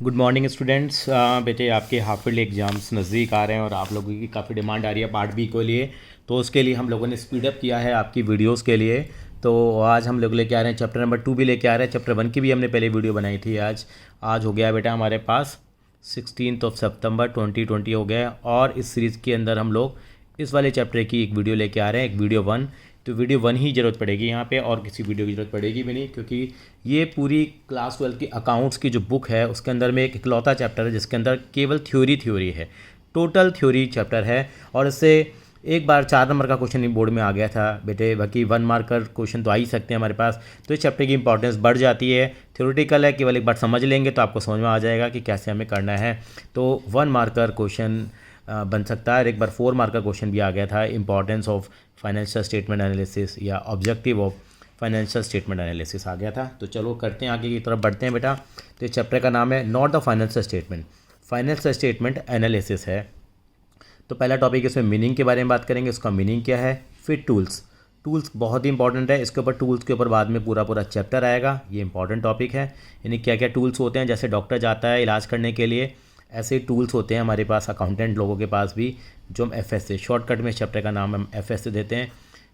Good morning students. बेटे आपके half yearly exams नज़दीक आ रहे हैं और आप लोगों की काफ़ी डिमांड आ रही है पार्ट बी के लिए। तो उसके लिए हम लोगों ने स्पीड अप किया है आपकी वीडियोस के लिए। तो आज हम लोग लेके आ रहे हैं चैप्टर नंबर 2 भी लेके आ रहे हैं। चैप्टर 1 की भी हमने पहले वीडियो बनाई थी। आज हो गया बेटा हमारे पास 16 सितंबर 2020 हो गया। और इस सीरीज़ के अंदर हम लोग इस वाले चैप्टर की एक वीडियो लेके आ रहे हैं, एक वीडियो 1। तो वीडियो 1 ही ज़रूरत पड़ेगी यहाँ पे, और किसी वीडियो की ज़रूरत पड़ेगी भी नहीं, क्योंकि ये पूरी क्लास 12 की अकाउंट्स की जो बुक है उसके अंदर में एक इकलौता चैप्टर है जिसके अंदर केवल थ्योरी है, टोटल थ्योरी चैप्टर है। और इससे एक बार 4 नंबर का क्वेश्चन बोर्ड में आ गया था बेटे, बाकी 1 मार्कर क्वेश्चन तो आ ही सकते हैं हमारे पास। तो इस चैप्टर की इंपॉर्टेंस बढ़ जाती है। थ्योरेटिकल है, केवल एक बार समझ लेंगे तो आपको समझ में आ जाएगा कि कैसे हमें करना है। तो 1 मार्कर क्वेश्चन बन सकता है। और एक बार 4 मार्कर क्वेश्चन भी आ गया था, importance of financial statement analysis या objective of financial statement analysis आ गया था। तो चलो करते हैं, आगे की तरफ बढ़ते हैं बेटा। तो इस चैप्टर का नाम है not the financial statement, financial statement analysis है। तो पहला टॉपिक इसमें मीनिंग के बारे में बात करेंगे, उसका मीनिंग क्या है। फिर टूल्स बहुत ही इंपॉर्टेंट है, इसके ऊपर टूल्स के ऊपर बाद में पूरा चैप्टर आएगा। ये इंपॉर्टेंट टॉपिक है, यानी क्या क्या टूल्स होते हैं। जैसे डॉक्टर जाता है इलाज करने के लिए, ऐसे टूल्स होते हैं हमारे पास, अकाउंटेंट लोगों के पास भी, जो हम एफ एस से शॉर्टकट में इस चैप्टर का नाम हम एफ एस से देते हैं,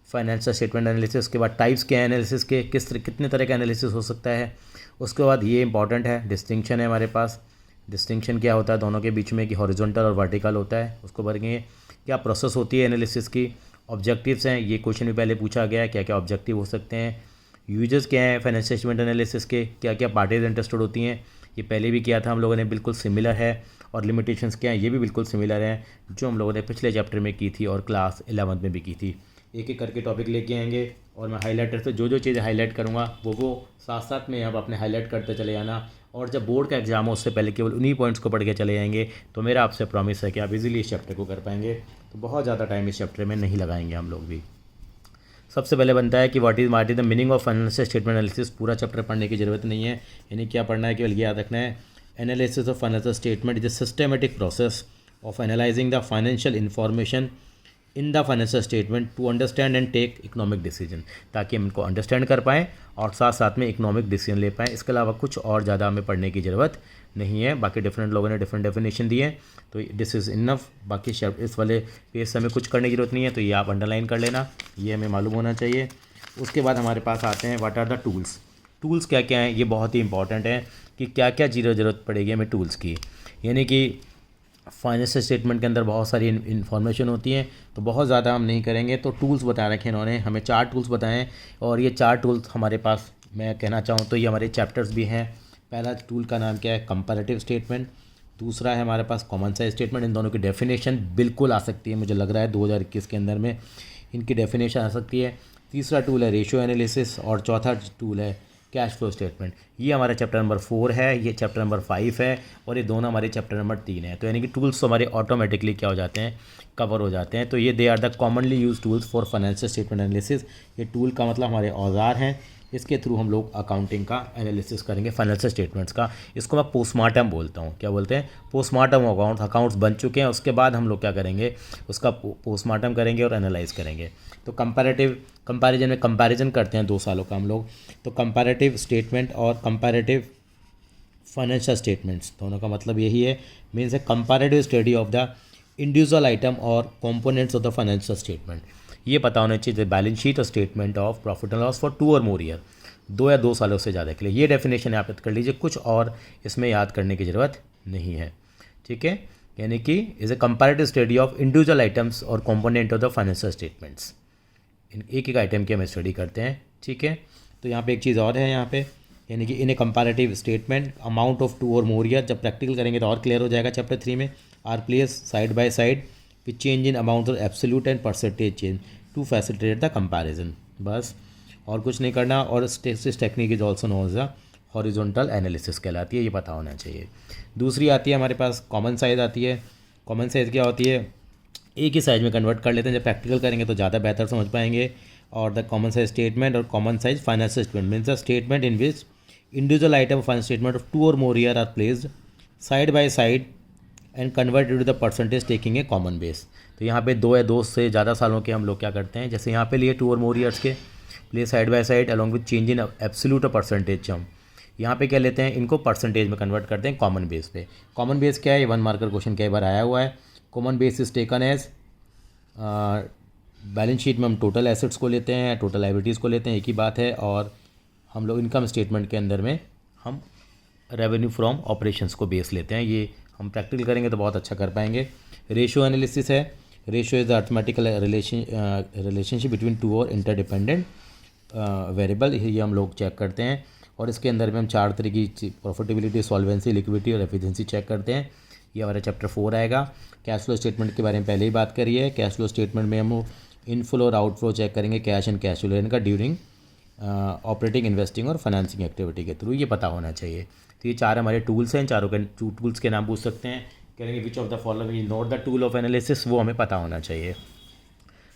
फाइनेंशियल स्टेटमेंट एनालिसिस। के बाद टाइप्स क्या है एनालिसिस के, कितने तरह का एनालिसिस हो सकता है। उसके बाद ये इंपॉर्टेंट है, डिस्टिंक्शन है हमारे पास। डिस्टिंक्शन क्या होता है दोनों के बीच में, कि हॉरिजॉन्टल और वर्टिकल होता है, उसको भरेंगे। क्या प्रोसेस होती है एनालिसिस की। ऑब्जेक्टिव्स हैं, ये क्वेश्चन भी पहले पूछा गया है, क्या क्या ऑब्जेक्टिव हो सकते हैं। यूजेस क्या हैं फाइनेंशियल स्टेटमेंट एनालिसिस के, क्या क्या पार्टीज इंटरेस्टेड होती हैं, ये पहले भी किया था हम लोगों ने, बिल्कुल सिमिलर है। और लिमिटेशंस क्या हैं, ये भी बिल्कुल सिमिलर हैं, जो हम लोगों ने पिछले चैप्टर में की थी और क्लास 11 में भी की थी। एक एक करके टॉपिक लेके आएंगे और मैं हाईलाइटर से जो चीज़ें हाईलाइट करूँगा वो साथ साथ में आप अपने हाईलाइट करते चले जाना। और जब बोर्ड का एग्जाम हो उससे पहले केवल उन्हीं पॉइंट्स को पढ़ के चले जाएंगे, तो मेरा आपसे प्रॉमिस है कि आप इजीली इस चैप्टर को कर पाएंगे। तो बहुत ज़्यादा टाइम इस चैप्टर में नहीं लगाएंगे हम लोग भी। सबसे पहले बनता है कि what is the meaning of financial statement analysis. पूरा चैप्टर पढ़ने की ज़रूरत नहीं है, यानी क्या पढ़ना है, केवल ये याद रखना है। Analysis of financial statement is a systematic process of analysing the financial information in the financial statement to understand and take economic decision, ताकि हम इनको अंडरस्टैंड कर पाएँ और साथ साथ में इकोनॉमिक डिसीजन ले पाएँ। इसके अलावा कुछ और ज़्यादा हमें पढ़ने की ज़रूरत नहीं है। बाकी डिफरेंट लोगों ने डिफरेंट डेफिनेशन दी है, तो दिस इज़ इनफ। बाकी इस वाले पेज से हमें कुछ करने की ज़रूरत नहीं है, तो ये आप अंडरलाइन कर लेना, ये हमें मालूम होना चाहिए। उसके बाद हमारे पास आते हैं व्हाट आर द टूल्स क्या क्या हैं। ये बहुत ही इंपॉर्टेंट है कि क्या क्या चीज़ें ज़रूरत पड़ेगी हमें टूल्स की। यानी कि फाइनेंशियल स्टेटमेंट के अंदर बहुत सारी इन्फॉर्मेशन होती हैं, तो बहुत ज़्यादा हम नहीं करेंगे। तो टूल्स बता रखे इन्होंने, हमें 4 टूल्स बताएं, और ये 4 टूल्स हमारे पास, मैं कहना चाहूँ तो ये हमारे चैप्टर्स भी हैं। पहला टूल का नाम क्या है, कंपैरेटिव स्टेटमेंट। दूसरा है हमारे पास कॉमन साइज स्टेटमेंट। इन दोनों की डेफिनेशन बिल्कुल आ सकती है, मुझे लग रहा है 2021 के अंदर में इनकी डेफिनेशन आ सकती है। तीसरा टूल है रेशियो एनालिसिस, और चौथा टूल है कैश फ्लो स्टेटमेंट। ये हमारा चैप्टर नंबर 4 है, ये चैप्टर नंबर 5 है, और ये दोनों हमारे चैप्टर नंबर 3 है। तो यानी कि टूल्स तो हमारे ऑटोमेटिकली क्या हो जाते हैं, कवर हो जाते हैं। तो ये they are the commonly use tools for financial statement analysis. ये टूल का मतलब हमारे औजार हैं, इसके थ्रू हम लोग अकाउंटिंग का एनालिसिस करेंगे, फाइनेंशियल स्टेटमेंट्स का। इसको मैं पोस्टमार्टम बोलता हूँ। क्या बोलते हैं, पोस्टमार्टम। अकाउंट्स बन चुके हैं, उसके बाद हम लोग क्या करेंगे, उसका पोस्टमार्टम करेंगे और एनालाइज करेंगे। तो कंपैरिजन में कंपैरिजन करते हैं 2 सालों का हम लोग। तो कंपैरेटिव स्टेटमेंट और कंपैरेटिव फाइनेंशियल स्टेटमेंट्स, दोनों का मतलब यही है, मीन्स है comparative study of the individual item और components of the financial statement. ये पता होना चाहिए बैलेंस शीट और statement of profit and loss for 2 और मोर ईयर, 2 या 2 सालों से ज़्यादा के लिए। ये डेफिनेशन आप याद कर लीजिए, कुछ और इसमें याद करने की ज़रूरत नहीं है, ठीक है। यानी कि is a comparative study of individual items और component of the financial statements. एक एक आइटम की हम स्टडी करते हैं, ठीक है। तो यहाँ पे एक चीज़ और है यहाँ पे, यानी कि इन ए कंपैरेटिव स्टेटमेंट अमाउंट ऑफ 2 और मोर ईयर। जब प्रैक्टिकल करेंगे तो और क्लियर हो जाएगा। चैप्टर 3 में are placed side by side with change in amount of absolute and percentage change to facilitate the comparison, बस और कुछ नहीं करना। और this technique is also known as the horizontal analysis कहलाती है, ये पता होना चाहिए। दूसरी आती है हमारे पास कॉमन साइज आती है। कॉमन साइज क्या होती है, एक ही साइज में कन्वर्ट कर लेते हैं। जब प्रैक्टिकल करेंगे तो ज़्यादा बेहतर समझ पाएंगे। और द कॉमन साइज स्टेटमेंट और common size financial statement means the statement in which individual item financial statement of 2 और more year are placed side by side and converted to the percentage taking a common base. तो यहाँ पे 2 या 2 से ज़्यादा सालों के हम लोग क्या करते हैं, जैसे यहाँ पे लिए 2 और मोर ईयर्स के place side by side along with change in absolute और परसेंटेज हम यहाँ पे क्या लेते हैं, इनको परसेंटेज में कन्वर्ट करते हैं कॉमन बेस पे। कॉमन बेस क्या है, 1 मार्कर क्वेश्चन कई बार आया हुआ है। Common base is taken as, balance sheet में हम टोटल एसेट्स को लेते हैं, टोटल लायबिलिटीज़ को लेते हैं, एक ही बात है। और हम लोग इनकम स्टेटमेंट के अंदर में हम रेवेन्यू फ्रॉम ऑपरेशंस को बेस लेते हैं। ये हम प्रैक्टिकल करेंगे तो बहुत अच्छा कर पाएंगे। रेशियो एनालिसिस है। Ratio is the arithmetical relationship between two और इंटरडिपेंडेंट वेरिएबल, ये हम लोग चेक करते हैं। और इसके अंदर में हम 4 तरह की प्रॉफिटेबिलिटी, सॉल्वेंसी, लिक्विडिटी और एफिशिएंसी चेक करते हैं। ये हमारा चैप्टर 4 आएगा। कैश फ्लो स्टेटमेंट के बारे में पहले ही बात करी है। कैश फ्लो स्टेटमेंट में हम इनफ्लो और आउटफ्लो चेक करेंगे, कैश एंड कैश फ्लो इनका ड्यूरिंग ऑपरेटिंग, इन्वेस्टिंग और फाइनेंसिंग एक्टिविटी के थ्रू, ये पता होना चाहिए। तो ये 4 हमारे टूल्स हैं। चारों के टूल्स के नाम पूछ सकते हैं, कहेंगे which of the following is not the tool of analysis, वो हमें पता होना चाहिए।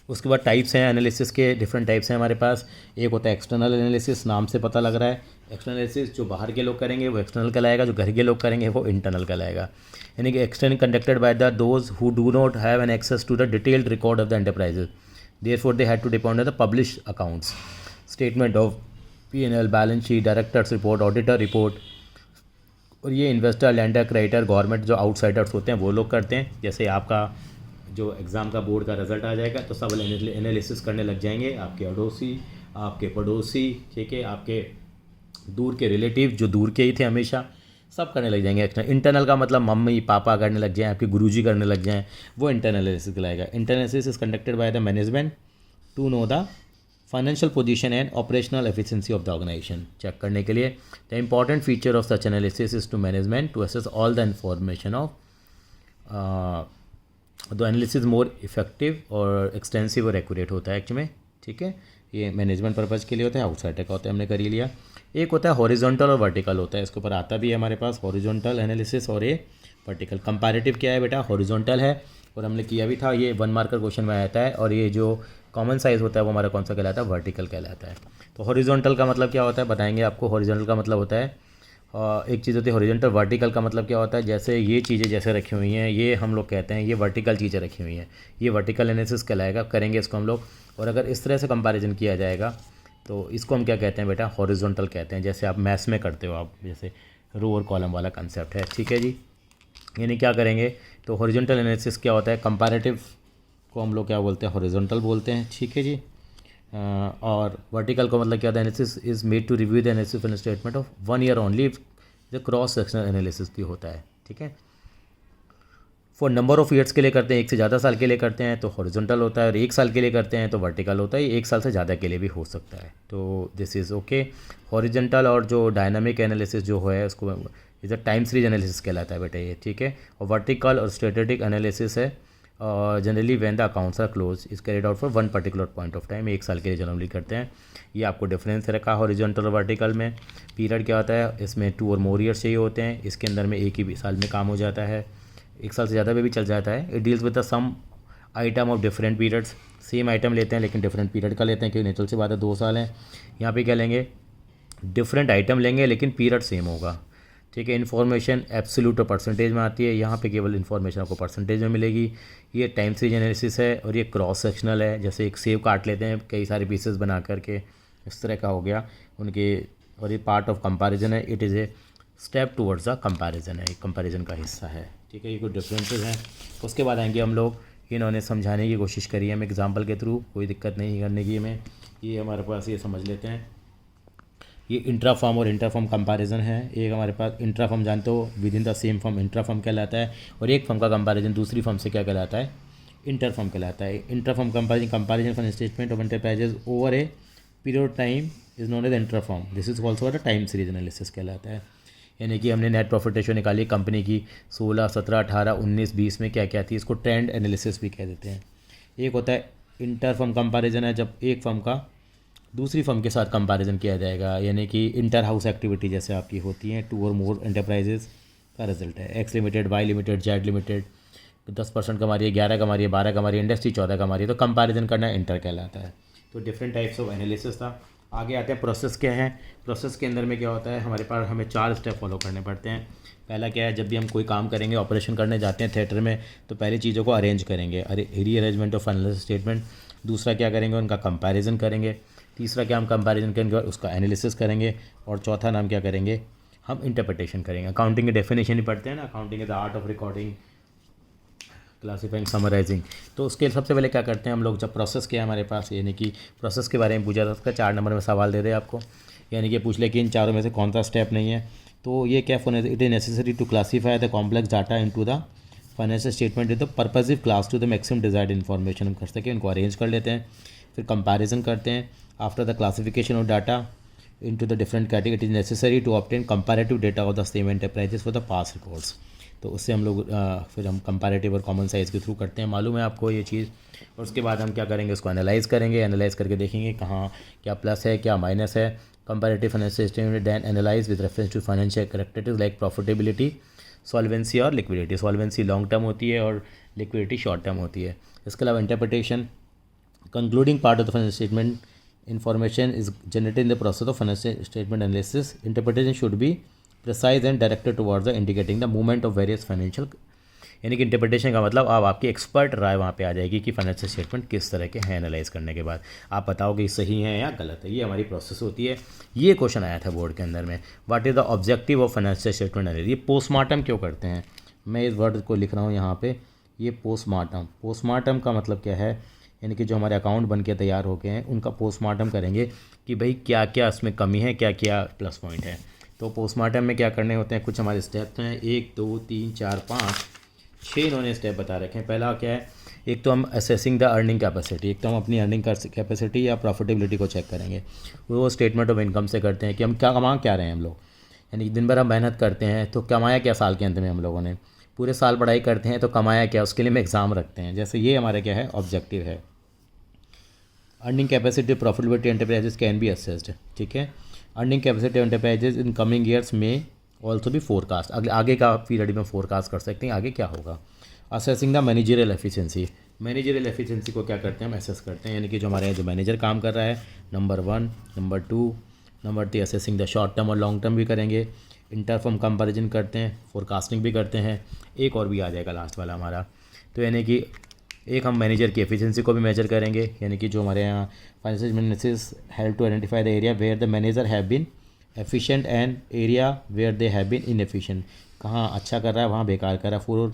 उसके बाद टाइप्स हैं एनालिसिस के, डिफरेंट टाइप्स हैं हमारे पास। एक होता है एक्सटर्नल एनालिसिस, नाम से पता लग रहा है। एक्सटर्नल एनालिसिस जो बाहर के लोग करेंगे वो एक्सटर्नल कहलाएगा, जो घर के लोग करेंगे वो इंटरनल कहलाएगा। यानी कि external conducted by the those who do not have an access to the detailed record of the enterprises, therefore they had to depend on the publish accounts, statement of P&L, balance sheet, directors report, auditor report. और ये investor, lender, creditor, government जो outsiders होते हैं वो लोग करते हैं। जैसे आपका जो एग्ज़ाम का बोर्ड का रिजल्ट आ जाएगा तो सब एनालिसिस करने लग जाएंगे, आपके अड़ोसी, आपके पड़ोसी, ठीक है, आपके दूर के रिलेटिव जो दूर के ही थे हमेशा, सब करने लग जाएंगे। इंटरनल का मतलब मम्मी पापा करने लग जाएँ, आपके गुरुजी करने लग जाएँ, वो इंटरनल एनालिसिस कहलाएगा। Internal analysis is conducted by the management to know the financial position and operational efficiency of the organisation, check करने के लिए। The important feature of such analysis is to management to assess all the information of the analysis more effective और extensive और accurate होता है actually में, ठीक है। ये मैनेजमेंट पर्पज़ के लिए होता है, आउटसाइडर का होता है, हमने कर ही लिया। एक होता है हॉरिजॉन्टल और वर्टिकल होता है, इसके ऊपर आता भी है हमारे पास हॉरिजॉन्टल एनालिसिस और ये वर्टिकल। कंपैरेटिव क्या है बेटा, हॉरिजॉन्टल है और हमने किया भी था, ये 1 मार्कर क्वेश्चन में आता है। और ये जो कॉमन साइज़ होता है वो हमारा कौन सा कहलाता है, वर्टिकल कहलाता है। तो हॉरिजॉन्टल का मतलब क्या होता है बताएंगे आपको। हॉरिजॉन्टल का मतलब होता है एक चीज़ होती है हॉरिजॉन्टल। वर्टिकल का मतलब क्या होता है, जैसे ये चीज़ें जैसे रखी हुई हैं, ये हम लोग कहते हैं ये वर्टिकल चीज़ें रखी हुई हैं, ये वर्टिकल एनालिसिस कहलाएगा, करेंगे इसको हम लोग। और अगर इस तरह से कंपैरिजन किया जाएगा तो इसको हम क्या कहते हैं बेटा, हॉरिजॉन्टल कहते हैं। जैसे आप मैथ्स में करते हो आप, जैसे रो और कॉलम वाला कंसेप्ट है, ठीक है जी। यानी क्या करेंगे, तो हॉरिजॉन्टल एनालिसिस क्या होता है, कंपैरेटिव को हम लोग क्या बोलते हैं, हॉरिजॉन्टल बोलते हैं, ठीक है जी। और वर्टिकल का मतलब क्या होता है, analysis is made to review the analysis and statement of 1 year only, जो क्रॉस सेक्शनल एनालिसिस भी होता है, ठीक है। फॉर नंबर ऑफ ईयर्स के लिए करते हैं, 1 से ज़्यादा साल के लिए करते हैं तो हॉरिजॉन्टल होता है, और 1 साल के लिए करते हैं तो वर्टिकल होता है, 1 साल से ज़्यादा के लिए भी हो सकता है। तो दिस इज़ ओके। हॉरिजॉन्टल और जो डायनामिक एनालिसिस जो है उसको is a time series analysis कहलाता है बेटा ये, ठीक है। और वर्टिकल और स्ट्रेटेजिक एनालिसिस है generally when the accounts are close is carried out for 1 particular point of time, 1 साल के लिए जनरली करते हैं। ये आपको डिफरेंस रखा हॉरिजॉन्टल और वर्टिकल में। पीरियड क्या होता है, इसमें 2 और मोर ईयर्स चाहिए होते हैं, इसके अंदर में 1 ही साल में काम हो जाता है, 1 साल से ज़्यादा में भी चल जाता है। It deals with the some item of different periods, same item लेते हैं लेकिन डिफरेंट पीरियड का लेते हैं, क्योंकि नेचुरल सी बात है 2 साल है। यहाँ पे क्या लेंगे, डिफरेंट आइटम लेंगे लेकिन पीरियड सेम होगा, ठीक है। इन्फॉर्मेशन एब्सोल्यूट और परसेंटेज में आती है, यहाँ पे केवल इन्फॉर्मेशन आपको परसेंटेज में मिलेगी। ये टाइम सीरीज एनालिसिस है और ये क्रॉस सेक्शनल है, जैसे एक सेव काट लेते हैं कई सारे पीसेस बना करके, इस तरह का हो गया उनके। और ये पार्ट ऑफ कंपैरिजन है, it is a step towards the comparison है, कंपैरिजन का हिस्सा है, ठीक है। ये कुछ डिफरेंसेस हैं। उसके बाद आएंगे हम लोग, इन्होंने समझाने की कोशिश करी है हमें एग्जाम्पल के थ्रू, कोई दिक्कत नहीं करने की हमें। ये हमारे पास ये समझ लेते हैं, ये इंट्रा फॉर्म और इंटर फॉर्म कंपैरिजन है। एक हमारे पास इंट्रा फॉर्म जानते हो, with in the same form intra form कहलाता है, और एक फॉर्म का कंपैरिजन दूसरी फॉर्म से क्या कहलाता है, इंटर फॉर्म कहलाता है। Inter form comparison for statement of enterprises over a period of time is known as inter form, this is also the time series analysis कहलाता है। यानी कि हमने नेट प्रॉफिट रेशियो निकाली कंपनी की 16, 17, 18, 19, 20 में क्या क्या थी, इसको ट्रेंड एनालिसिस भी कह देते हैं। एक होता है इंटर फॉर्म कंपैरिजन है, जब एक फॉर्म का दूसरी फर्म के साथ कंपैरिजन किया जाएगा, यानी कि इंटर हाउस एक्टिविटी जैसे आपकी होती हैं 2 और मोर एंटरप्राइजेज का रिजल्ट है। X limited, Y limited, Z limited 10% कमा रही है, 11 कमा रही है, 12 कमा रही है, इंडस्ट्री 14 कमा रही है, तो कंपैरिजन करना इंटर कहलाता है। तो डिफरेंट टाइप्स ऑफ एनालिसिस था। आगे आते हैं प्रोसेस क्या है। प्रोसेस के अंदर में क्या होता है, हमारे पास हमें 4 स्टेप फॉलो करने पड़ते हैं। पहला क्या है, जब भी हम कोई काम करेंगे, ऑपरेशन करने जाते हैं थिएटर में, तो पहले चीज़ों को अरेंज करेंगे, रीअरेंजमेंट ऑफ फाइनेंशियल स्टेटमेंट। दूसरा क्या करेंगे, उनका कंपैरिजन करेंगे। तीसरा क्या हम कंपैरिजन करेंगे और उसका एनालिसिस करेंगे, और चौथा नाम क्या करेंगे, हम इंटरप्रिटेशन करेंगे। अकाउंटिंग की डेफिनेशन ही पढ़ते हैं ना, accounting is the art of recording, classifying, summarising. तो उसके सबसे पहले क्या करते हैं हम लोग, जब प्रोसेस किया हमारे पास, यानी कि प्रोसेस के बारे में पूछा था, उसका 4 नंबर में सवाल दे दे आपको, यानी कि पूछ ले कि इन चारों में से कौन सा स्टेप नहीं है। तो ये क्या, it is necessary to classify the complex data into the financial statement the purposive class to the maximum desired information. हम कर सकें उनको अरेंज कर लेते हैं, फिर कंपैरिजन करते हैं। After the classification of data into the different category, it is necessary to obtain comparative data of the same enterprises for the past records। तो उससे हम लोग फिर हम कंपैरेटिव और कॉमन साइज़ के थ्रू करते हैं, मालूम है आपको ये चीज़। और उसके बाद हम क्या करेंगे, उसको एनालाइज करेंगे, एनालाइज करके देखेंगे कहाँ क्या प्लस है क्या माइनस है। Comparative financial statement then analyse with reference to financial characteristics like profitability, solvency और लिक्विडिटी। सॉल्वेंसी लॉन्ग टर्म होती है और लिक्विडिटी शॉर्ट टर्म होती है। इसके अलावा interpretation, concluding part of the financial statement information is generated in the process of financial statement analysis. Interpretation should be precise and directed towards the indicating the movement of various financial, यानी कि interpretation का मतलब अब आपकी expert राय वहाँ पे आ जाएगी कि फाइनेंशियल स्टेटमेंट किस तरह के हैं। एनालाइज करने के बाद आप बताओगे सही है या गलत है, ये हमारी प्रोसेस होती है। ये क्वेश्चन आया था बोर्ड के अंदर में, what is the objective of financial statement analysis. ये पोस्टमार्टम क्यों करते हैं, मैं इस वर्ड को लिख रहा हूँ यहाँ पे, ये पोस्टमार्टम। पोस्टमार्टम का मतलब क्या है, यानी कि जो हमारे अकाउंट बन के तैयार हो गए हैं उनका पोस्टमार्टम करेंगे कि भाई क्या क्या इसमें कमी है, क्या क्या प्लस पॉइंट है। तो पोस्टमार्टम में क्या करने होते हैं, कुछ हमारे स्टेप्स हैं, 1 2 3 4 5 6 इन्होंने स्टेप बता रखे हैं। पहला क्या है, एक तो हम असेसिंग द अर्निंग कैपेसिटी, एक तो हम अपनी अर्निंग कैपेसिटी या प्रॉफिटेबिलिटी को चेक करेंगे। वो स्टेटमेंट ऑफ इनकम से करते हैं कि हम क्या कमा क्या रहे हैं हम लोग, यानी कि दिन भर हम मेहनत करते हैं तो कमाया क्या साल के अंत में हम लोगों ने, पूरे साल पढ़ाई करते हैं तो कमाया क्या, उसके लिए हम एग्ज़ाम रखते हैं। जैसे ये हमारा क्या है, ऑब्जेक्टिव है। Earning capacity profitability enterprises can be assessed, ठीक है। Earning capacity enterprises in coming years में ऑल्सो भी फोरकास्ट, आगे का पीरियड में फोरकास्ट कर सकते हैं आगे क्या होगा। Assessing the managerial efficiency, managerial efficiency को क्या करते हैं हम असेस करते हैं, यानी कि जो हमारे यहाँ जो मैनेजर काम कर रहा है, number 1, number 2, number 3 assessing the short term और लॉन्ग टर्म भी करेंगे, इंटरफर्म कंपैरिजन करते हैं, फोरकास्टिंग भी करते हैं, एक और भी आ जाएगा लास्ट वाला हमारा। तो यानी कि एक हम मैनेजर की एफिशिएंसी को भी मेजर करेंगे, यानी कि जो हमारे यहाँ financial analysis help to identify the area where the manager have been efficient and area where they have been inefficient, कहाँ अच्छा कर रहा है वहाँ बेकार कर रहा है, फॉर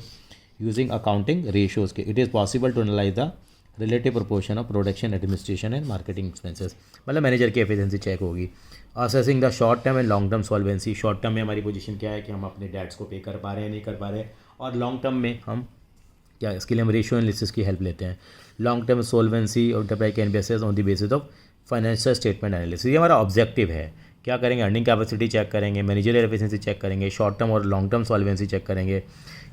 यूजिंग अकाउंटिंग रेशियोज़ के। It is possible to analyse the relative proportion of production, administration and marketing expenses, मतलब मैनेजर की एफिशिएंसी चेक होगी। Assessing the short term and long term solvency, short term में हमारी position क्या है कि हम अपने डेट्स को पे कर पा रहे हैं नहीं कर पा रहे, और लॉन्ग टर्म में हम क्या, इसके लिए हम रेशियो एनालिसिस की हेल्प लेते हैं। लॉन्ग टर्म सोल्वेंसी और enterprise can be assessed on the basis of financial statement analysis, ये हमारा ऑब्जेक्टिव है। क्या करेंगे, अर्निंग कैपेसिटी चेक करेंगे, मैनेजरियल एफिशिएंसी चेक करेंगे, शॉर्ट टर्म और लॉन्ग टर्म सॉल्वेंसी चेक करेंगे,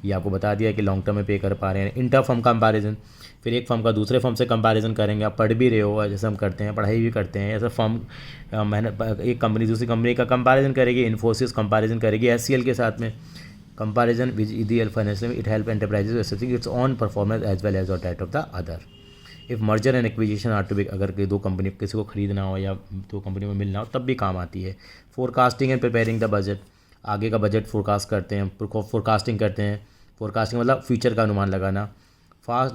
ये आपको बता दिया कि लॉन्ग टर्म में पे कर पा रहे हैं। इंटर फर्म कंपैरिजन, फिर एक फर्म का दूसरे फर्म से कंपैरिजन करेंगे, आप पढ़ भी रहे हो जैसे हम करते हैं, पढ़ाई भी करते हैं, ऐसा फर्म मेहनत, एक कंपनी दूसरी कंपनी का कंपैरिजन करेगी, इन्फोसिस कंपैरिजन करेगी HCL के साथ में, comparison with EDL financial, it help enterprises assessing its own performance as well as the debt of the other. If merger and acquisition are to be, अगर दो company किसी को खरीदना हो या दो कंपनी में मिलना हो तब भी काम आती है। Forecasting and preparing the budget, आगे का बजट फोरकास्ट करते हैं, फोरकास्टिंग करते हैं। फोरकास्टिंग मतलब फ्यूचर का अनुमान लगाना। Fast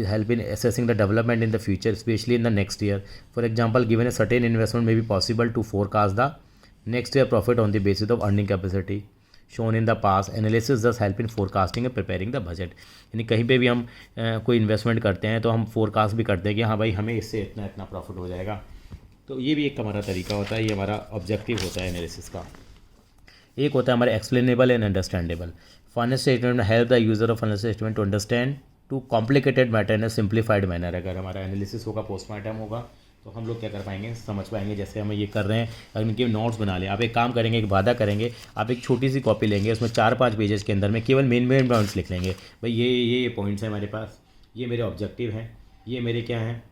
help in assessing the development in the future specially in the next year. For example given a certain investment may be possible to forecast the next year profit on the basis of earning capacity shown in the past. Analysis thus help in forecasting and preparing the budget, यानी कहीं पे भी हम कोई investment करते हैं तो हम फोरकास्ट भी करते हैं कि हाँ भाई हमें इससे इतना इतना प्रॉफिट हो जाएगा। तो ये भी एक हमारा तरीका होता है, ये हमारा ऑब्जेक्टिव होता है एनालिसिस का। एक होता है हमारे explainable and understandable. Financial statement help the user of financial statement to understand too complicated matter in a simplified manner. अगर हमारा एनालिसिस होगा, पोस्टमार्टम होगा, तो हम लोग क्या कर पाएंगे, समझ पाएंगे। जैसे हम ये कर रहे हैं, अगर इनके नोट्स बना लें, आप एक काम करेंगे, एक वादा करेंगे, आप एक छोटी सी कॉपी लेंगे, उसमें 4-5 पेजेस के अंदर में केवल मेन पॉइंट्स लिख लेंगे। भाई ये पॉइंट्स हैं हमारे पास, ये मेरे ऑब्जेक्टिव हैं, ये मेरे क्या हैं,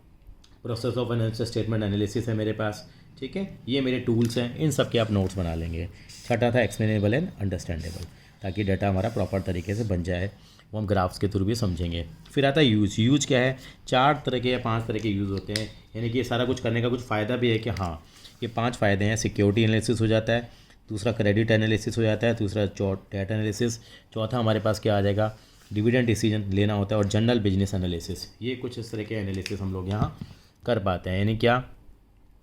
process of financial statement analysis है मेरे पास, ठीक है, ये मेरे टूल्स हैं, इन सब के आप नोट्स बना लेंगे। छठा था एक्सप्लेनेबल एंड अंडरस्टैंडेबल, ताकि डाटा हमारा प्रॉपर तरीके से बन जाए, वो हम ग्राफ्स के थ्रू भी समझेंगे। फिर आता है यूज क्या है, 4 तरह के या 5 तरह के यूज़ होते हैं, यानी कि ये सारा कुछ करने का कुछ फ़ायदा भी है कि हाँ ये 5 फ़ायदे हैं। सिक्योरिटी एनालिसिस हो जाता है, दूसरा क्रेडिट एनालिसिस हो जाता है, दूसरा डेटा एनालिसिस, चौथा हमारे पास क्या आ जाएगा, डिविडेंड डिसीजन लेना होता है, और जनरल बिजनेस एनालिसिस। ये कुछ इस तरह के एनालिसिस हम लोग यहाँ कर पाते हैं। यानी क्या,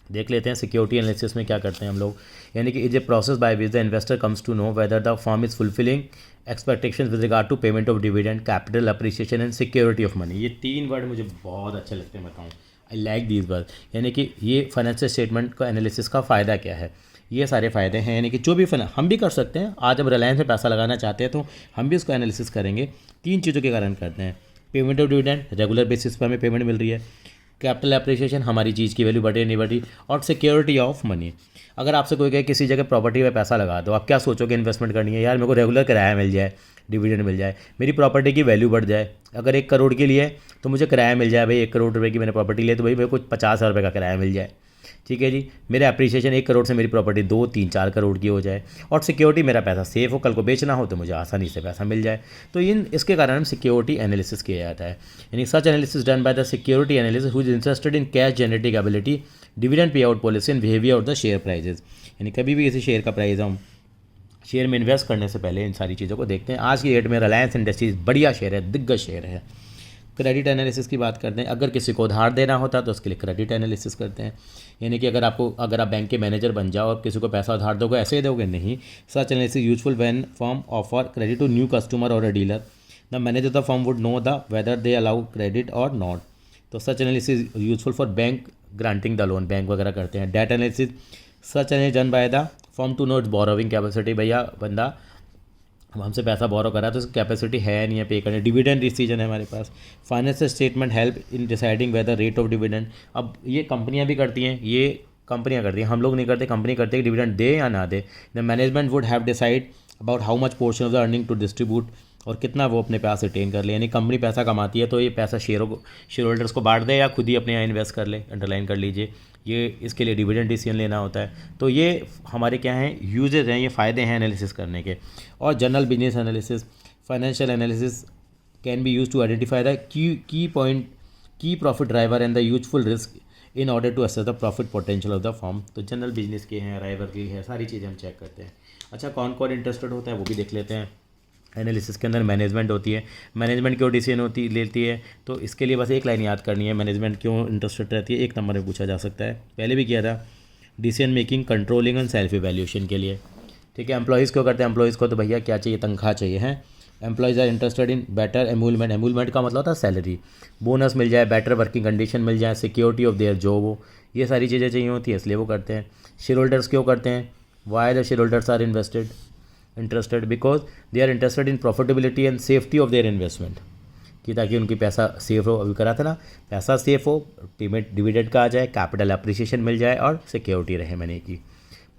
देख लेते हैं सिक्योरिटी एनालिसिस में क्या करते हैं हम लोग। यानी कि is a process by which the investor comes to know whether the firm is fulfilling expectations with regard to payment of dividend, capital appreciation and security of money. ये 3 वर्ड मुझे बहुत अच्छे लगते हैं, बताऊँ, आई लाइक दीज वर्ड। यानी कि ये फाइनेंशियल स्टेटमेंट का एनालिसिस का फ़ायदा क्या है, ये सारे फ़ायदे हैं। यानी कि जो भी हम भी कर सकते हैं। आज हम रिलायंस में पैसा लगाना चाहते हैं तो हम भी उसको एनालिसिस करेंगे। 3 चीज़ों के कारण करते हैं। Payment of dividend, regular basis पर हमें पेमेंट मिल रही है। कैपिटल अप्रिसिएशन, हमारी चीज़ की वैल्यू बढ़ी नहीं बढ़ी। और सिक्योरिटी ऑफ मनी, अगर आपसे कोई कहे किसी जगह प्रॉपर्टी में पैसा लगा दो, आप क्या सोचोगे इन्वेस्टमेंट करनी है, यार मेरे को रेगुलर किराया मिल जाए, डिविडेंड मिल जाए, मेरी प्रॉपर्टी की वैल्यू बढ़ जाए। अगर 1 करोड़ के लिए तो मुझे किराया मिल जाए, भाई 1 करोड़ रुपए की मैंने प्रॉपर्टी ली तो भाई मेरे को 50,000 रुपये का किराया मिल जाए। ठीक है जी, मेरे अप्रिसिएशन 1 करोड़ से मेरी प्रॉपर्टी 2, 3, 4 करोड़ की हो जाए। और सिक्योरिटी, मेरा पैसा सेफ हो, कल को बेचना हो तो मुझे आसानी से पैसा मिल जाए। तो इसके कारण सिक्योरिटी एनालिसिस किया जाता है। यानी such analysis done by the security analysis who is interested in cash generating ability, dividend pay out policy and behaviour of the share prices. यानी कभी भी किसी शेयर का प्राइस हम शेयर में इन्वेस्ट करने से पहले इन सारी चीज़ों को देखते हैं। आज की डेट में रिलायंस इंडस्ट्रीज बढ़िया शेयर है, दिग्गज शेयर है। क्रेडिट एनालिसिस की बात करते हैं। अगर किसी को उधार देना होता है तो उसके लिए क्रेडिट एनालिसिस करते हैं। यानी कि अगर आप बैंक के मैनेजर बन जाओ और किसी को पैसा उधार दोगे, ऐसे ही दोगे नहीं। Such analysis useful when firm offer credit to new customer और a dealer, the manager of the firm would know the whether they allow credit और नॉट। तो such analysis useful for bank granting the loan, bank वगैरह करते हैं। Debt analysis, such analysis done by the firm to know its borrowing capacity, भैया बंदा हमसे पैसा बोरो करा तो उसकी कैपेसिटी है नहीं है पे करने। डिविडेंड डिसीजन है हमारे पास। Financial statement help in deciding whether rate of dividend. अब ये कंपनियां भी करती हैं, ये कंपनियां करती हैं, हम लोग नहीं करते, कंपनी करती है कि डिविडेंड दे या ना दे। The management would have decide about how much portion of the earning to distribute, और कितना वो अपने पास रिटेन कर ले। यानी कंपनी पैसा कमाती है तो ये पैसा शेयर होल्डर्स को बांट दे या खुद ही अपने यहाँ इन्वेस्ट कर ले, अंडरलाइन कर लीजिए। ये इसके लिए डिविडेंड डिसीजन लेना होता है। तो ये हमारे क्या हैं, यूजेज हैं, ये फ़ायदे हैं एनालिसिस करने के। और general business analysis, financial analysis can be use to identify the key profit driver and the useful risk in order to assess the profit potential of the firm. तो जनरल बिजनेस के हैं, driver की है, सारी चीज़ें हम check करते हैं। अच्छा, कौन कौन इंटरेस्टेड होता है वो भी देख लेते हैं। एनालिसिस के अंदर मैनेजमेंट होती है। मैनेजमेंट क्यों डिसीजन लेती है, तो इसके लिए बस एक लाइन याद करनी है, मैनेजमेंट क्यों इंटरेस्टेड रहती है, 1 नंबर में पूछा जा सकता है। पहले भी किया था, decision making, controlling and self evaluation के लिए। ठीक है, एम्प्लॉयज़ क्यों करते हैं, एम्प्लॉयज़ को तो भैया क्या चाहिए, तनख्वाह चाहिए है। Employees are interested in better emolument, emolument का मतलब होता है सैलरी, बोनस मिल जाए, बेटर वर्किंग कंडीशन मिल जाए, सिक्योरिटी ऑफ देयर जॉब हो, ये सारी चीज़ें चाहिए होती है, इसलिए वो करते हैं। शेयर होल्डर्स क्यों करते हैं, why the share holders are interested because they are interested in profitability and safety of their investment, कि ताकि उनकी पैसा सेफ हो, अभी करा था ना, पैसा सेफ हो, पेमेंट डिविडेंड का आ जाए, कैपिटल अप्रिसिएशन मिल जाए और सिक्योरिटी रहे मनी की।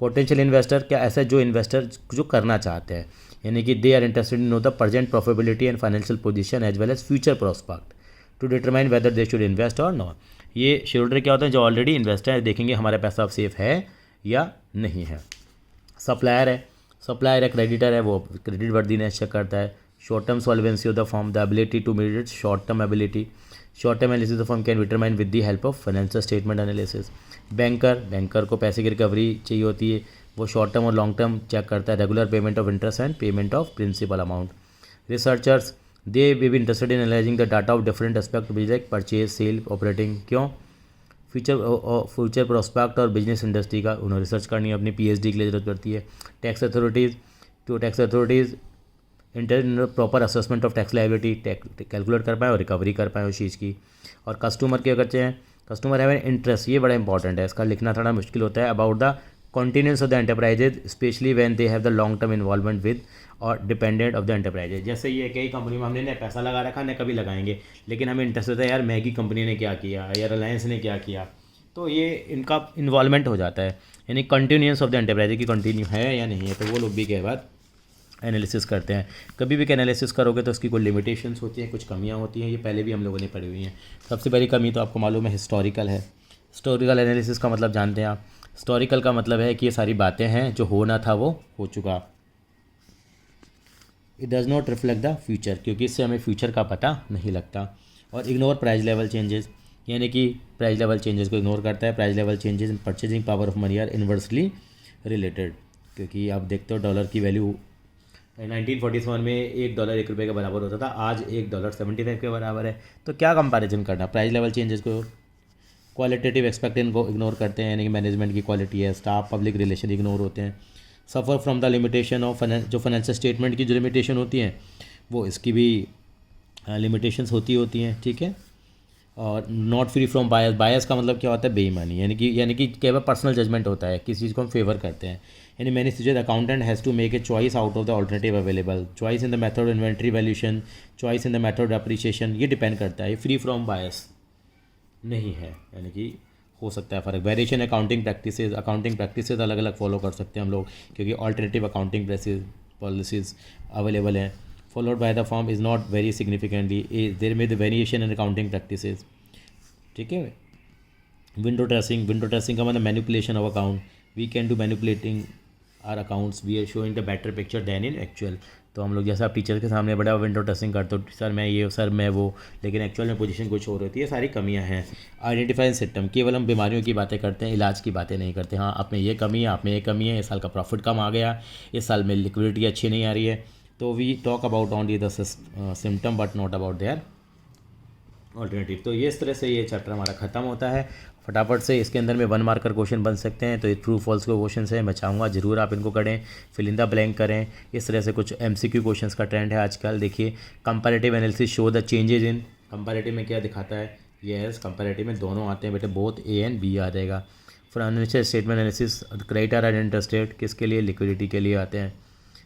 पोटेंशियल इन्वेस्टर क्या, ऐसा जो इन्वेस्टर जो करना चाहते हैं, यानी कि they are interested in know the present profitability and financial position as well as future prospect to determine whether they should invest और नॉट। ये शेयर होल्डर क्या होते हैं, जो ऑलरेडी इन्वेस्टर है, देखेंगे हमारा पैसा अब सेफ है या नहीं है। सप्लायर है, सप्लायर है, क्रेडिटर है, वो क्रेडिट वर्दीनेस चेक करता है। Short term solvency of the firm, the ability to meet its short term ability. Short term analysis of firm can determine with the help of financial statement analysis. Banker को पैसे की recovery चाहिए होती है, वो short term और long term check करता है, regular payment of interest and payment of principal amount. Researchers, they we be interested in analysing the data of different aspect like purchase, sale, operating. क्यों, future prospect और business industry का उन्हें research करनी है, अपनी PhD के लिए जरूरत पड़ती है। Tax authorities inter proper assessment of tax liability, calculate कर पाएँ और रिकवरी कर पाएँ उस चीज़ की। और कस्टमर क्या करते हैं, कस्टमर हैव एन इंटरेस्ट, ये बड़ा इंपॉर्टेंट है, इसका लिखना थोड़ा मुश्किल होता है। About the continuance of the enterprises specially when they have the long term involvement with और डिपेंडेंट ऑफ द एंटरप्राइजेज। जैसे ये कई कंपनी में हमने न पैसा लगा रखा न कभी लगाएंगे, लेकिन हमें इंटरेस्ट होता है यार मैगी कंपनी ने क्या किया या रिलायंस ने क्या किया, तो ये इनका इन्वॉल्वमेंट हो जाता है। यानी कंटिन्यूंस ऑफ द एंटरप्राइज की कंटिन्यू है या नहीं है, तो वो लोग भी कई बार एनालिसिस करते हैं। कभी भी एनालिसिस करोगे तो उसकी कोई लिमिटेशंस होती हैं, कुछ कमियां होती हैं, ये पहले भी हम लोगों ने पढ़ी हुई हैं। सबसे पहली कमी तो आपको मालूम है, हिस्टोरिकल है। हिस्टोरिकल एनालिसिस का मतलब जानते हैं आप, हिस्टोरिकल का मतलब है कि ये सारी बातें हैं, जो होना था वो हो चुका। It does not reflect the future, क्योंकि इससे हमें फ्यूचर का पता नहीं लगता। और इग्नोर प्राइस लेवल चेंजेस, यानी कि प्राइस लेवल चेंजेस को इग्नोर करता है। Price level changes in purchasing power of money are inversely related, क्योंकि आप देखते हो डॉलर की वैल्यू 1947 में $1 1 रुपये के बराबर होता था, आज $1 75 के बराबर है। तो क्या कंपैरिजन करना, प्राइस लेवल चेंजेस को क्वालिटेटिव एक्सपेक्ट इनको इग्नोर करते हैं, यानी कि मैनेजमेंट की क्वालिटी है, स्टाफ, पब्लिक रिलेशन इग्नोर होते हैं। Suffer from the limitation of जो फाइनेंशियल स्टेटमेंट की जो लिमिटेशन होती हैं वो इसकी भी लिमिटेशंस होती हैं, ठीक है। और नॉट फ्री फ्रॉम बायस, बायस का मतलब क्या होता है, बेईमानी, यानी कि केवल पर्सनल जजमेंट होता है, किसी चीज़ को हम फेवर करते हैं। यानी मैंने suggest accountant has to make a choice out of the alternative available, choice in the method inventory valuation, choice in the method appreciation, ये डिपेंड करता है, ये फ्री फ्रॉम बायस नहीं है, यानी कि हो सकता है फ़र्क। वेरिएशन अकाउंटिंग प्रैक्टिसेस अलग अलग फॉलो कर सकते हैं हम लोग, क्योंकि ऑल्टरनेटिव अकाउंटिंग पॉलिसीज़ अवेलेबल हैं। Followed by the form is not very significantly, there may the variation in accounting practices, ठीक है। विंडो ड्रेसिंग का मतलब manipulation of account, we can do manipulating our accounts, we are showing the better picture than in actual. तो हम लोग जैसे आप teacher के सामने बड़ा विंडो ड्रेसिंग करते हो, सर मैं ये, सर मैं वो, लेकिन एक्चुअल में पोजीशन कुछ और होती है, सारी कमियां हैं। आइडेंटिफाइंग सिम्टम, केवल हम बीमारियों की बातें करते हैं, इलाज की बातें नहीं करते। हाँ, आप में ये कमी है, आप में ये कमी है, इस साल का प्रॉफिट कम आ गया, इस साल में लिक्विडिटी अच्छी नहीं आ रही है, तो we talk about only the symptom but not about their alternative. तो ये इस तरह से ये चैप्टर हमारा ख़त्म होता है। फटाफट से इसके अंदर में 1 मार्कर क्वेश्चन बन सकते हैं, तो ये ट्रू फॉल्स के क्वेश्चन है, मैं चाहूँगा ज़रूर आप इनको करें, फिल इन द ब्लैंक करें। इस तरह से कुछ MCQ क्वेश्चंस का ट्रेंड है आजकल। देखिए, comparative analysis show the changes in, comparative में क्या दिखाता है, यस कंपैरेटिव में दोनों आते हैं बेटे, बोथ A एंड B आ जाएगा। Financial statement analysis, creditor and interested किसके लिए, लिक्विडिटी के लिए आते हैं।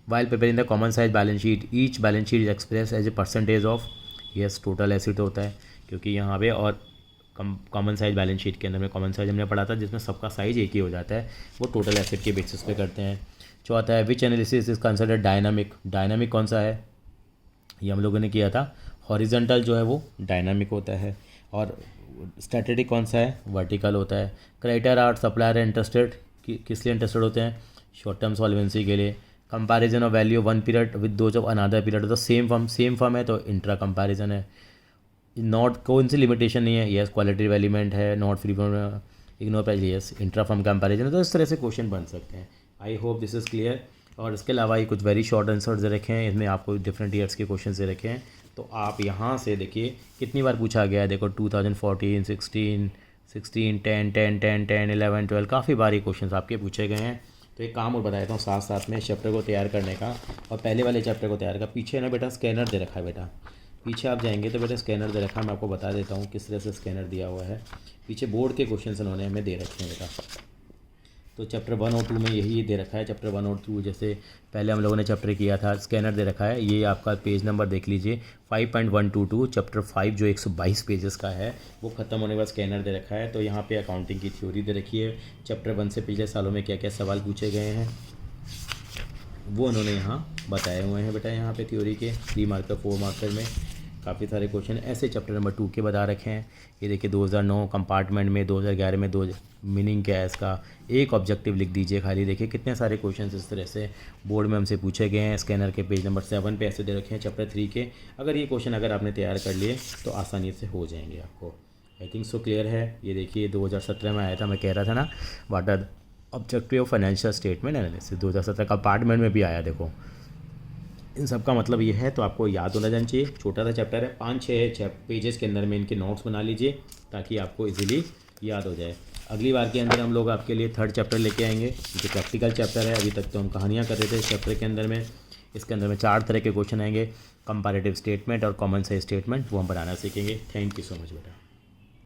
While preparing the common size balance sheet, each balance sheet is express as a percentage of, yes total asset होता है, क्योंकि यहाँ पे और कॉमन साइज बैलेंस शीट के अंदर में कॉमन साइज हमने पढ़ा था जिसमें सबका साइज एक ही हो जाता है, वो टोटल एसेट के बेसिस पे करते हैं। चौथा है which analysis is considered dynamic, dynamic कौन सा है, ये हम लोगों ने किया था, हॉरिजॉन्टल जो है वो डायनामिक होता है, और स्टैटिस्टिक कौन सा है, वर्टिकल होता है। क्रेडिटर आर सप्लायर इंटरेस्टेड, किस लिए इंटरेस्टेड होते हैं, शॉर्ट टर्म सॉल्वेंसी के लिए। Comparison of value one period with those of another period, तो सेम फर्म है तो इंट्रा कंपैरिजन है। नॉट कौन सी लिमिटेशन नहीं है, यस क्वालिटेटिव एलिमेंट है, not free from ignore price, yes intra firm comparison है। तो इस तरह से क्वेश्चन बन सकते हैं। I hope this is clear. और इसके अलावा ये कुछ वेरी शॉर्ट आंसर्स दे रखे हैं, इसमें आपको डिफरेंट ईयर्स के क्वेश्चन दे रखे हैं, तो आप यहाँ से देखिए कितनी बार पूछा गया है। देखो 2014, 16, 10, 10, 10, 10, 11, 12, काफ़ी बार ये क्वेश्चन आपके पूछे गए हैं। तो एक काम और बता देता हूँ साथ साथ में चैप्टर को तैयार करने का, और पहले वाले चैप्टर को तैयार का, पीछे ना बेटा स्कैनर दे रखा है बेटा, पीछे आप जाएंगे तो बेटा स्कैनर दे रखा है, मैं आपको बता देता हूँ किस तरह से स्कैनर दिया हुआ है। पीछे बोर्ड के क्वेश्चन उन्होंने हमें दे रखे हैं बेटा। तो चैप्टर 1 और 2 में यही दे रखा है। चैप्टर 1 और 2 जैसे पहले हम लोगों ने चैप्टर किया था, स्कैनर दे रखा है, ये आपका पेज नंबर देख लीजिए 5.122, चैप्टर 5 जो 122 पेजेस का है वो ख़त्म होने के बाद स्कैनर दे रखा है। तो यहाँ पे अकाउंटिंग की थ्योरी दे रखी है, चैप्टर 1 से पिछले सालों में क्या क्या सवाल पूछे गए हैं वो उन्होंने यहाँ बताए हुए हैं बेटा। यहाँ पे थ्योरी के 3 मार्कर 4 मार्कर में काफ़ी सारे क्वेश्चन ऐसे चैप्टर नंबर 2 के बता रखे हैं। ये देखिए 2009 कंपार्टमेंट में, 2011 में 2 मीनिंग क्या है इसका, एक ऑब्जेक्टिव लिख दीजिए खाली। देखिए कितने सारे क्वेश्चन इस तरह से बोर्ड में हमसे पूछे गए हैं। स्कैनर के पेज नंबर 7 पे ऐसे दे रखे हैं चैप्टर 3 के। अगर ये क्वेश्चन अगर आपने तैयार कर लिए तो आसानी से हो जाएंगे आपको। आई थिंक सो क्लियर है। ये देखिए 2017 में आया था, मैं कह रहा था ना, what are objective of financial statement analysis, 2017 compartment में भी आया। देखो इन सब का मतलब ये है, तो आपको याद होना जाना चाहिए। छोटा सा चैप्टर है, 5-6 पेजेस के अंदर में इनके नोट्स बना लीजिए ताकि आपको इजीली याद हो जाए। अगली बार के अंदर हम लोग आपके लिए 3rd चैप्टर लेके आएंगे जो प्रैक्टिकल चैप्टर है। अभी तक तो हम कहानियाँ कर रहे थे इस चैप्टर के अंदर में। इसके अंदर में 4 तरह के क्वेश्चन आएंगे, कंपैरेटिव स्टेटमेंट और कॉमन साइज स्टेटमेंट, वो हम बनाना सीखेंगे। थैंक यू सो मच बेटा।